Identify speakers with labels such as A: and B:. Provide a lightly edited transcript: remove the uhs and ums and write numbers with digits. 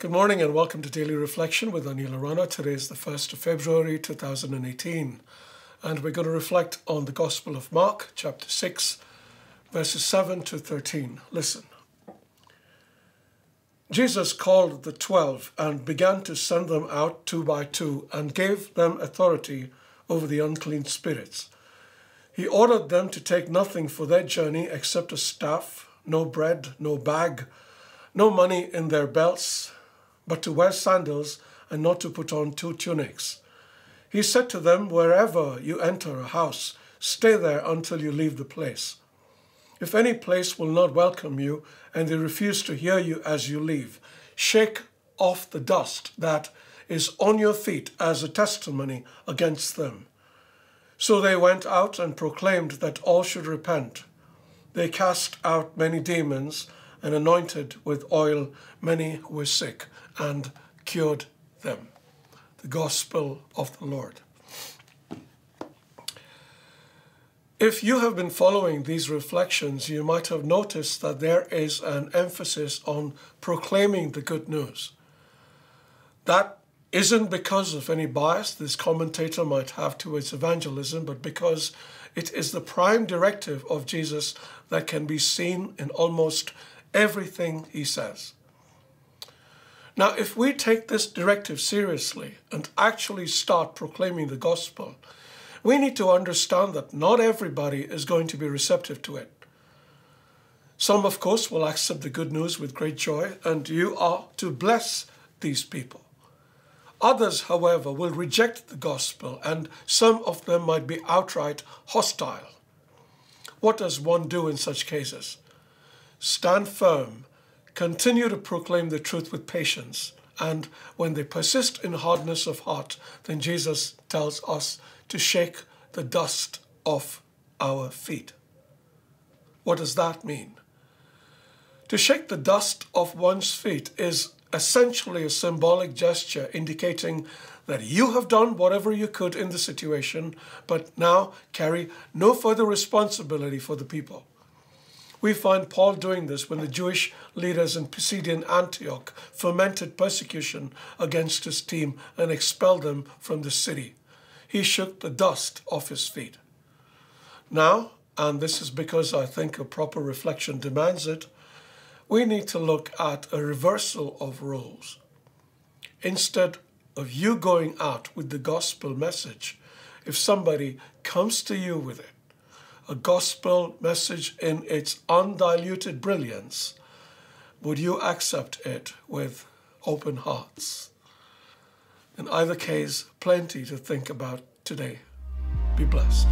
A: Good morning and welcome to Daily Reflection with Aneel Aranha. Today is the 1st of February 2018 and we're going to reflect on the Gospel of Mark, chapter 6, verses 7 to 13. Listen. Jesus called the 12 and began to send them out two by two and gave them authority over the unclean spirits. He ordered them to take nothing for their journey except a staff, no bread, no bag, no money in their belts, but to wear sandals and not to put on two tunics. He said to them, "Wherever you enter a house, stay there until you leave the place. If any place will not welcome you and they refuse to hear you as you leave, shake off the dust that is on your feet as a testimony against them." So they went out and proclaimed that all should repent. They cast out many demons and anointed with oil many who were sick and cured them. The Gospel of the Lord. If you have been following these reflections, you might have noticed that there is an emphasis on proclaiming the good news. That isn't because of any bias this commentator might have towards evangelism, but because it is the prime directive of Jesus that can be seen in almost everything he says. Now, if we take this directive seriously and actually start proclaiming the gospel, we need to understand that not everybody is going to be receptive to it. Some, of course, will accept the good news with great joy, and you are to bless these people. Others, however, will reject the gospel, and some of them might be outright hostile. What does one do in such cases? Stand firm, continue to proclaim the truth with patience, and when they persist in hardness of heart, then Jesus tells us to shake the dust off our feet. What does that mean? To shake the dust off one's feet is essentially a symbolic gesture indicating that you have done whatever you could in the situation, but now carry no further responsibility for the people. We find Paul doing this when the Jewish leaders in Pisidian Antioch fomented persecution against his team and expelled them from the city. He shook the dust off his feet. Now, and this is because I think a proper reflection demands it, we need to look at a reversal of roles. Instead of you going out with the gospel message, if somebody comes to you with it, a gospel message in its undiluted brilliance, would you accept it with open hearts? In either case, plenty to think about today. Be blessed.